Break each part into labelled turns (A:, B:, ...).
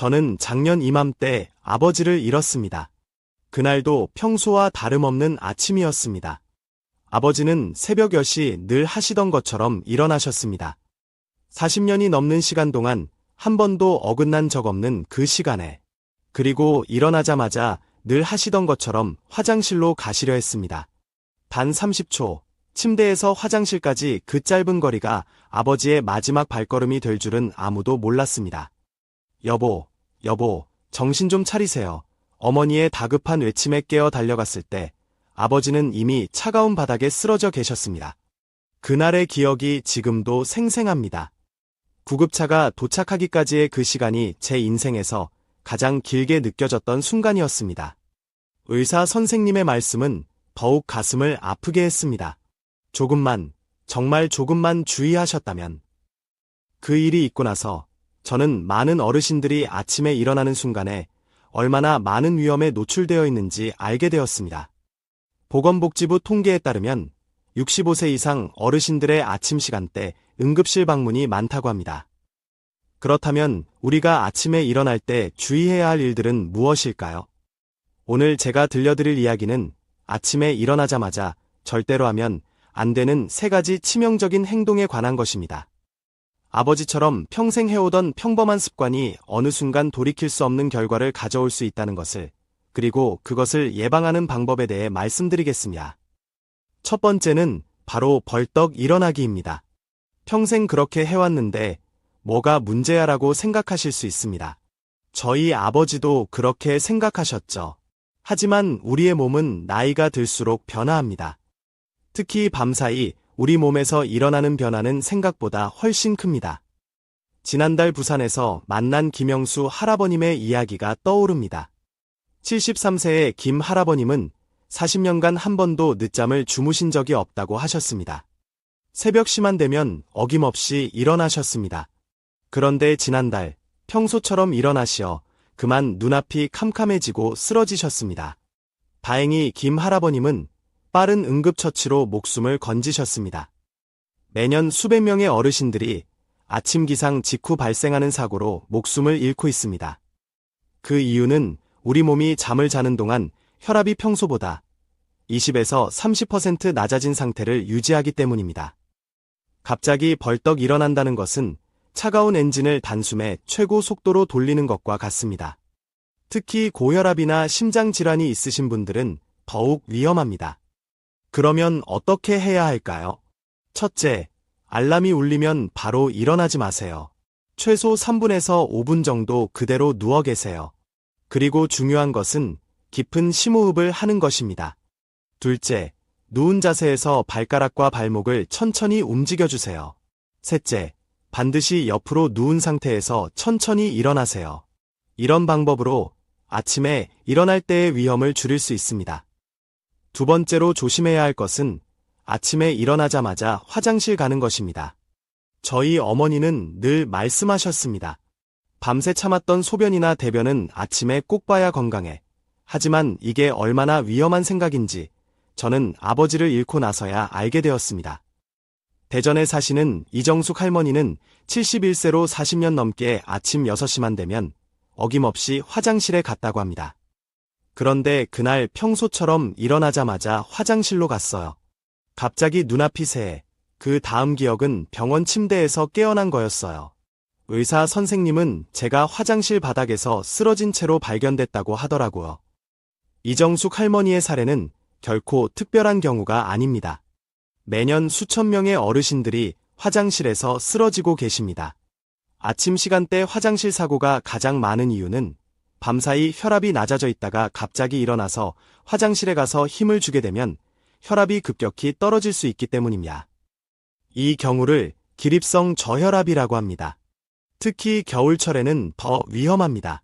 A: 저는 작년 이맘때 아버지를 잃었습니다. 그날도 평소와 다름없는 아침이었습니다. 아버지는 새벽 10시 늘 하시던 것처럼 일어나셨습니다. 40년이 넘는 시간 동안 한 번도 어긋난 적 없는 그 시간에, 그리고 일어나자마자 늘 하시던 것처럼 화장실로 가시려 했습니다. 단 30초, 침대에서 화장실까지 그 짧은 거리가 아버지의 마지막 발걸음이 될 줄은 아무도 몰랐습니다. 여보, 여보, 정신 좀 차리세요. 어머니의 다급한 외침에 깨어 달려갔을 때 아버지는 이미 차가운 바닥에 쓰러져 계셨습니다. 그날의 기억이 지금도 생생합니다. 구급차가 도착하기까지의 그 시간이 제 인생에서 가장 길게 느껴졌던 순간이었습니다. 의사 선생님의 말씀은 더욱 가슴을 아프게 했습니다. 조금만, 정말 조금만 주의하셨다면. 그 일이 있고 나서 저는 많은 어르신들이 아침에 일어나는 순간에 얼마나 많은 위험에 노출되어 있는지 알게 되었습니다. 보건복지부 통계에 따르면 65세 이상 어르신들의 아침 시간대 응급실 방문이 많다고 합니다. 그렇다면 우리가 아침에 일어날 때 주의해야 할 일들은 무엇일까요? 오늘 제가 들려드릴 이야기는 아침에 일어나자마자 절대로 하면 안 되는 3가지 치명적인 행동에 관한 것입니다. 아버지처럼 평생 해오던 평범한 습관이 어느 순간 돌이킬 수 없는 결과를 가져올 수 있다는 것을, 그리고 그것을 예방하는 방법에 대해 말씀드리겠습니다. 첫 번째는 바로 벌떡 일어나기입니다. 평생 그렇게 해왔는데 뭐가 문제야라고 생각하실 수 있습니다. 저희 아버지도 그렇게 생각하셨죠. 하지만 우리의 몸은 나이가 들수록 변화합니다. 특히 밤사이 우리 몸에서 일어나는 변화는 생각보다 훨씬 큽니다. 지난달 부산에서 만난 김영수 할아버님의 이야기가 떠오릅니다. 73세의 김 할아버님은 40년간 한 번도 늦잠을 주무신 적이 없다고 하셨습니다. 새벽 시만 되면 어김없이 일어나셨습니다. 그런데 지난달 평소처럼 일어나시어 그만 눈앞이 캄캄해지고 쓰러지셨습니다. 다행히 김 할아버님은 빠른 응급처치로 목숨을 건지셨습니다. 매년 수백 명의 어르신들이 아침 기상 직후 발생하는 사고로 목숨을 잃고 있습니다. 그 이유는 우리 몸이 잠을 자는 동안 혈압이 평소보다 20에서 30% 낮아진 상태를 유지하기 때문입니다. 갑자기 벌떡 일어난다는 것은 차가운 엔진을 단숨에 최고 속도로 돌리는 것과 같습니다. 특히 고혈압이나 심장질환이 있으신 분들은 더욱 위험합니다. 그러면 어떻게 해야 할까요? 첫째, 알람이 울리면 바로 일어나지 마세요. 최소 3분에서 5분 정도 그대로 누워 계세요. 그리고 중요한 것은 깊은 심호흡을 하는 것입니다. 둘째, 누운 자세에서 발가락과 발목을 천천히 움직여주세요. 셋째, 반드시 옆으로 누운 상태에서 천천히 일어나세요. 이런 방법으로 아침에 일어날 때의 위험을 줄일 수 있습니다. 두 번째로 조심해야 할 것은 아침에 일어나자마자 화장실 가는 것입니다. 저희 어머니는 늘 말씀하셨습니다. 밤새 참았던 소변이나 대변은 아침에 꼭 봐야 건강해. 하지만 이게 얼마나 위험한 생각인지 저는 아버지를 잃고 나서야 알게 되었습니다. 대전에 사시는 이정숙 할머니는 71세로 40년 넘게 아침 6시만 되면 어김없이 화장실에 갔다고 합니다. 그런데 그날 평소처럼 일어나자마자 화장실로 갔어요. 갑자기 눈앞이 새해, 그 다음 기억은 병원 침대에서 깨어난 거였어요. 의사 선생님은 제가 화장실 바닥에서 쓰러진 채로 발견됐다고 하더라고요. 이정숙 할머니의 사례는 결코 특별한 경우가 아닙니다. 매년 수천 명의 어르신들이 화장실에서 쓰러지고 계십니다. 아침 시간대 화장실 사고가 가장 많은 이유는 밤사이 혈압이 낮아져 있다가 갑자기 일어나서 화장실에 가서 힘을 주게 되면 혈압이 급격히 떨어질 수 있기 때문입니다. 이 경우를 기립성 저혈압이라고 합니다. 특히 겨울철에는 더 위험합니다.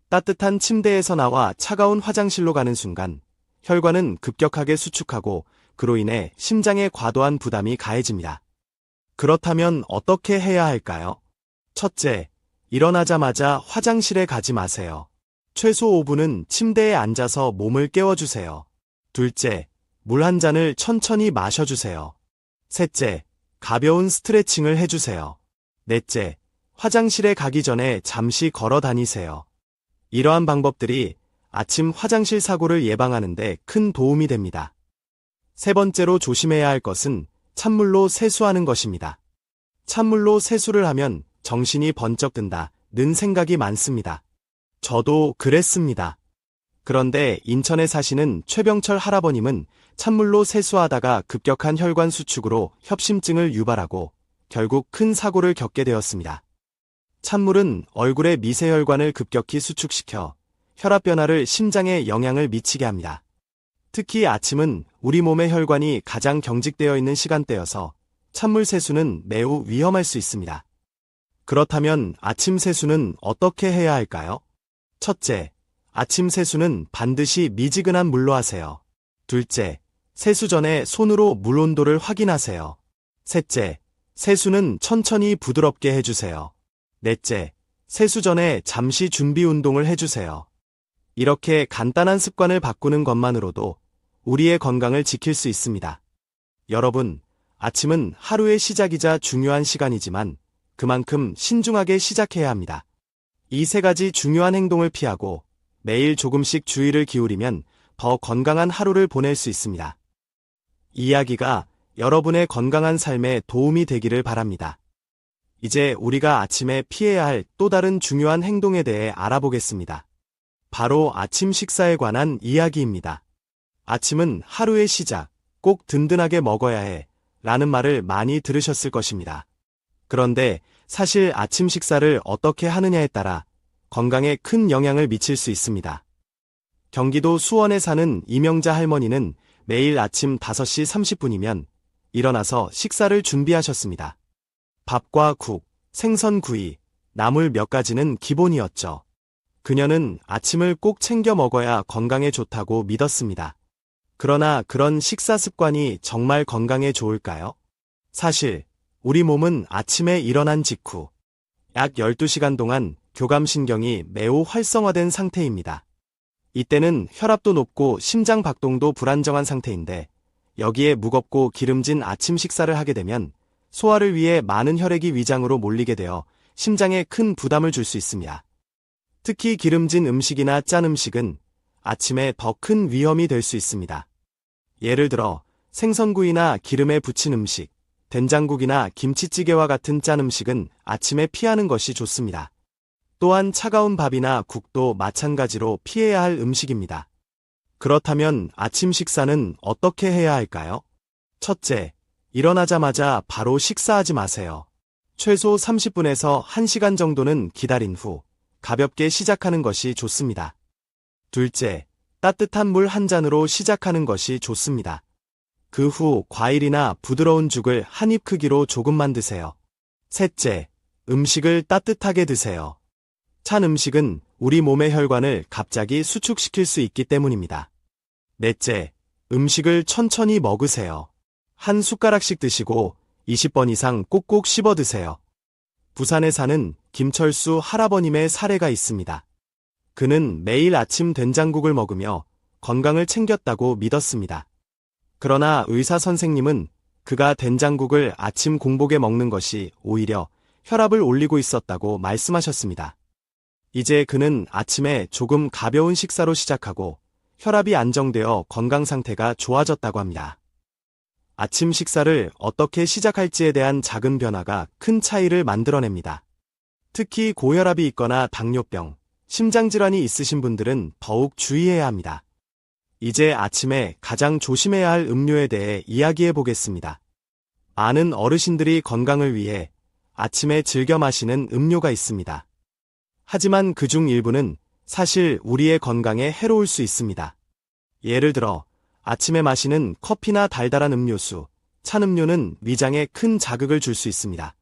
A: 따뜻한 침대에서 나와 차가운 화장실로 가는 순간 혈관은 급격하게 수축하고 그로 인해 심장에 과도한 부담이 가해집니다. 그렇다면 어떻게 해야 할까요? 첫째, 일어나자마자 화장실에 가지 마세요. 최소 5분은 침대에 앉아서 몸을 깨워주세요. 둘째, 물 한 잔을 천천히 마셔주세요. 셋째, 가벼운 스트레칭을 해주세요. 넷째, 화장실에 가기 전에 잠시 걸어 다니세요. 이러한 방법들이 아침 화장실 사고를 예방하는 데 큰 도움이 됩니다. 세 번째로 조심해야 할 것은 찬물로 세수하는 것입니다. 찬물로 세수를 하면 정신이 번쩍 든다는 생각이 많습니다. 저도 그랬습니다. 그런데 인천에 사시는 최병철 할아버님은 찬물로 세수하다가 급격한 혈관 수축으로 협심증을 유발하고 결국 큰 사고를 겪게 되었습니다. 찬물은 얼굴의 미세혈관을 급격히 수축시켜 혈압 변화를 심장에 영향을 미치게 합니다. 특히 아침은 우리 몸의 혈관이 가장 경직되어 있는 시간대여서 찬물 세수는 매우 위험할 수 있습니다. 그렇다면 아침 세수는 어떻게 해야 할까요? 첫째, 아침 세수는 반드시 미지근한 물로 하세요. 둘째, 세수 전에 손으로 물 온도를 확인하세요. 셋째, 세수는 천천히 부드럽게 해주세요. 넷째, 세수 전에 잠시 준비 운동을 해주세요. 이렇게 간단한 습관을 바꾸는 것만으로도 우리의 건강을 지킬 수 있습니다. 여러분, 아침은 하루의 시작이자 중요한 시간이지만 그만큼 신중하게 시작해야 합니다. 이 세 가지 중요한 행동을 피하고 매일 조금씩 주의를 기울이면 더 건강한 하루를 보낼 수 있습니다. 이야기가 여러분의 건강한 삶에 도움이 되기를 바랍니다. 이제 우리가 아침에 피해야 할 또 다른 중요한 행동에 대해 알아보겠습니다. 바로 아침 식사에 관한 이야기입니다. 아침은 하루의 시작, 꼭 든든하게 먹어야 해 라는 말을 많이 들으셨을 것입니다. 그런데 사실 아침 식사를 어떻게 하느냐에 따라 건강에 큰 영향을 미칠 수 있습니다. 경기도 수원에 사는 이명자 할머니는 매일 아침 5시 30분이면 일어나서 식사를 준비하셨습니다. 밥과 국, 생선구이, 나물 몇 가지는 기본이었죠. 그녀는 아침을 꼭 챙겨 먹어야 건강에 좋다고 믿었습니다. 그러나 그런 식사 습관이 정말 건강에 좋을까요? 사실 우리 몸은 아침에 일어난 직후 약 12시간 동안 교감신경이 매우 활성화된 상태입니다. 이때는 혈압도 높고 심장 박동도 불안정한 상태인데 여기에 무겁고 기름진 아침 식사를 하게 되면 소화를 위해 많은 혈액이 위장으로 몰리게 되어 심장에 큰 부담을 줄 수 있습니다. 특히 기름진 음식이나 짠 음식은 아침에 더 큰 위험이 될 수 있습니다. 예를 들어 생선구이나 기름에 부친 음식, 된장국이나 김치찌개와 같은 짠 음식은 아침에 피하는 것이 좋습니다. 또한 차가운 밥이나 국도 마찬가지로 피해야 할 음식입니다. 그렇다면 아침 식사는 어떻게 해야 할까요? 첫째, 일어나자마자 바로 식사하지 마세요. 최소 30분에서 1시간 정도는 기다린 후 가볍게 시작하는 것이 좋습니다. 둘째, 따뜻한 물 한 잔으로 시작하는 것이 좋습니다. 그 후 과일이나 부드러운 죽을 한 입 크기로 조금만 드세요. 셋째, 음식을 따뜻하게 드세요. 찬 음식은 우리 몸의 혈관을 갑자기 수축시킬 수 있기 때문입니다. 넷째, 음식을 천천히 먹으세요. 한 숟가락씩 드시고 20번 이상 꼭꼭 씹어 드세요. 부산에 사는 김철수 할아버님의 사례가 있습니다. 그는 매일 아침 된장국을 먹으며 건강을 챙겼다고 믿었습니다. 그러나 의사 선생님은 그가 된장국을 아침 공복에 먹는 것이 오히려 혈압을 올리고 있었다고 말씀하셨습니다. 이제 그는 아침에 조금 가벼운 식사로 시작하고 혈압이 안정되어 건강 상태가 좋아졌다고 합니다. 아침 식사를 어떻게 시작할지에 대한 작은 변화가 큰 차이를 만들어냅니다. 특히 고혈압이 있거나 당뇨병, 심장질환이 있으신 분들은 더욱 주의해야 합니다. 이제 아침에 가장 조심해야 할 음료에 대해 이야기해 보겠습니다. 많은 어르신들이 건강을 위해 아침에 즐겨 마시는 음료가 있습니다. 하지만 그중 일부는 사실 우리의 건강에 해로울 수 있습니다. 예를 들어 아침에 마시는 커피나 달달한 음료수, 찬 음료는 위장에 큰 자극을 줄 수 있습니다.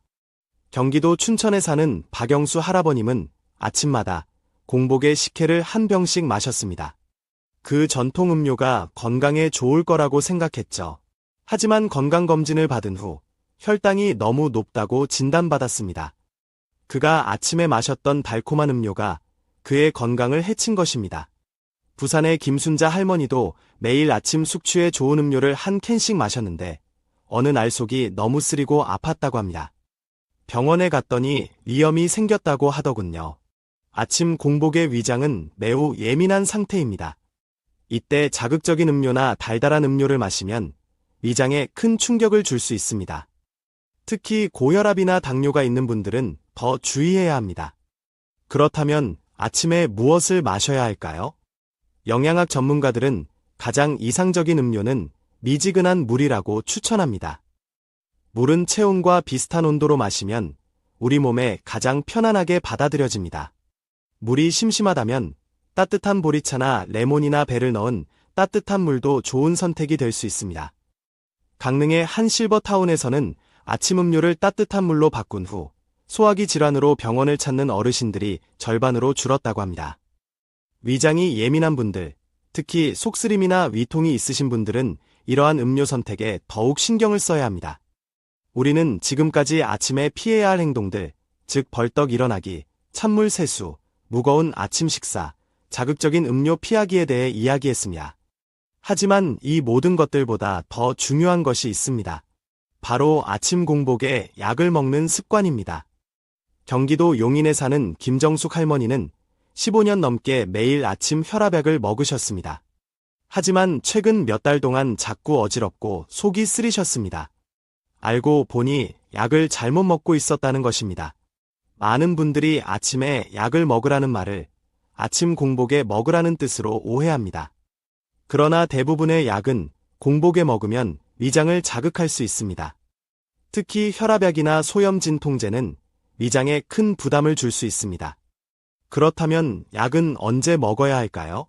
A: 경기도 춘천에 사는 박영수 할아버님은 아침마다 공복에 식혜를 한 병씩 마셨습니다. 그 전통 음료가 건강에 좋을 거라고 생각했죠. 하지만 건강검진을 받은 후 혈당이 너무 높다고 진단받았습니다. 그가 아침에 마셨던 달콤한 음료가 그의 건강을 해친 것입니다. 부산의 김순자 할머니도 매일 아침 숙취에 좋은 음료를 한 캔씩 마셨는데 어느 날 속이 너무 쓰리고 아팠다고 합니다. 병원에 갔더니 위염이 생겼다고 하더군요. 아침 공복의 위장은 매우 예민한 상태입니다. 이때 자극적인 음료나 달달한 음료를 마시면 위장에 큰 충격을 줄 수 있습니다. 특히 고혈압이나 당뇨가 있는 분들은 더 주의해야 합니다. 그렇다면 아침에 무엇을 마셔야 할까요? 영양학 전문가들은 가장 이상적인 음료는 미지근한 물이라고 추천합니다. 물은 체온과 비슷한 온도로 마시면 우리 몸에 가장 편안하게 받아들여집니다. 물이 심심하다면 따뜻한 보리차나 레몬이나 배를 넣은 따뜻한 물도 좋은 선택이 될 수 있습니다. 강릉의 한 실버타운에서는 아침 음료를 따뜻한 물로 바꾼 후 소화기 질환으로 병원을 찾는 어르신들이 절반으로 줄었다고 합니다. 위장이 예민한 분들, 특히 속쓰림이나 위통이 있으신 분들은 이러한 음료 선택에 더욱 신경을 써야 합니다. 우리는 지금까지 아침에 피해야 할 행동들, 즉 벌떡 일어나기, 찬물 세수, 무거운 아침 식사, 자극적인 음료 피하기에 대해 이야기했습니다. 하지만 이 모든 것들보다 더 중요한 것이 있습니다. 바로 아침 공복에 약을 먹는 습관입니다. 경기도 용인에 사는 김정숙 할머니는 15년 넘게 매일 아침 혈압약을 먹으셨습니다. 하지만 최근 몇 달 동안 자꾸 어지럽고 속이 쓰리셨습니다. 알고 보니 약을 잘못 먹고 있었다는 것입니다. 많은 분들이 아침에 약을 먹으라는 말을 아침 공복에 먹으라는 뜻으로 오해합니다. 그러나 대부분의 약은 공복에 먹으면 위장을 자극할 수 있습니다. 특히 혈압약이나 소염 진통제는 위장에 큰 부담을 줄 수 있습니다. 그렇다면 약은 언제 먹어야 할까요?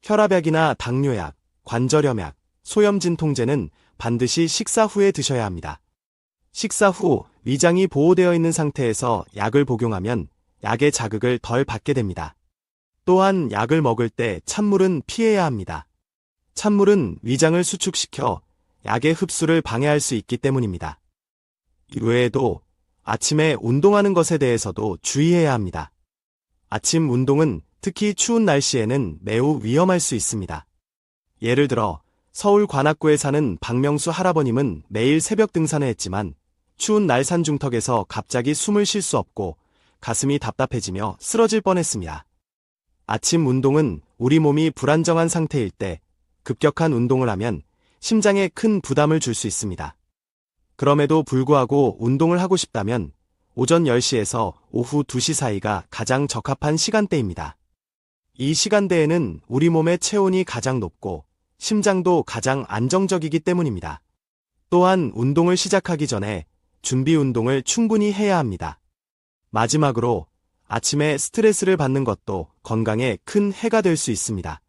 A: 혈압약이나 당뇨약, 관절염약, 소염 진통제는 반드시 식사 후에 드셔야 합니다. 식사 후 위장이 보호되어 있는 상태에서 약을 복용하면 약의 자극을 덜 받게 됩니다. 또한 약을 먹을 때 찬물은 피해야 합니다. 찬물은 위장을 수축시켜 약의 흡수를 방해할 수 있기 때문입니다. 이외에도 아침에 운동하는 것에 대해서도 주의해야 합니다. 아침 운동은 특히 추운 날씨에는 매우 위험할 수 있습니다. 예를 들어 서울 관악구에 사는 박명수 할아버님은 매일 새벽 등산을 했지만 추운 날 산중턱에서 갑자기 숨을 쉴 수 없고 가슴이 답답해지며 쓰러질 뻔했습니다. 아침 운동은 우리 몸이 불안정한 상태일 때 급격한 운동을 하면 심장에 큰 부담을 줄 수 있습니다. 그럼에도 불구하고 운동을 하고 싶다면 오전 10시에서 오후 2시 사이가 가장 적합한 시간대입니다. 이 시간대에는 우리 몸의 체온이 가장 높고 심장도 가장 안정적이기 때문입니다. 또한 운동을 시작하기 전에 준비 운동을 충분히 해야 합니다. 마지막으로 아침에 스트레스를 받는 것도 건강에 큰 해가 될 수 있습니다.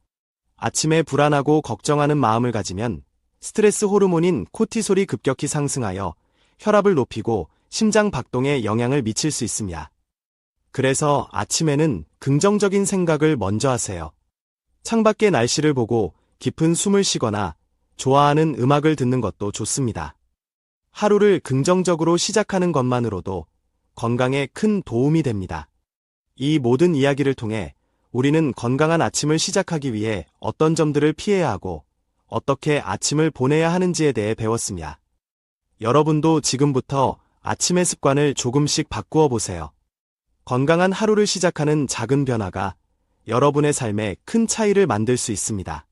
A: 아침에 불안하고 걱정하는 마음을 가지면 스트레스 호르몬인 코티솔이 급격히 상승하여 혈압을 높이고 심장 박동에 영향을 미칠 수 있습니다. 그래서 아침에는 긍정적인 생각을 먼저 하세요. 창밖의 날씨를 보고 깊은 숨을 쉬거나 좋아하는 음악을 듣는 것도 좋습니다. 하루를 긍정적으로 시작하는 것만으로도 건강에 큰 도움이 됩니다. 이 모든 이야기를 통해 우리는 건강한 아침을 시작하기 위해 어떤 점들을 피해야 하고 어떻게 아침을 보내야 하는지에 대해 배웠습니다. 여러분도 지금부터 아침의 습관을 조금씩 바꾸어 보세요. 건강한 하루를 시작하는 작은 변화가 여러분의 삶에 큰 차이를 만들 수 있습니다.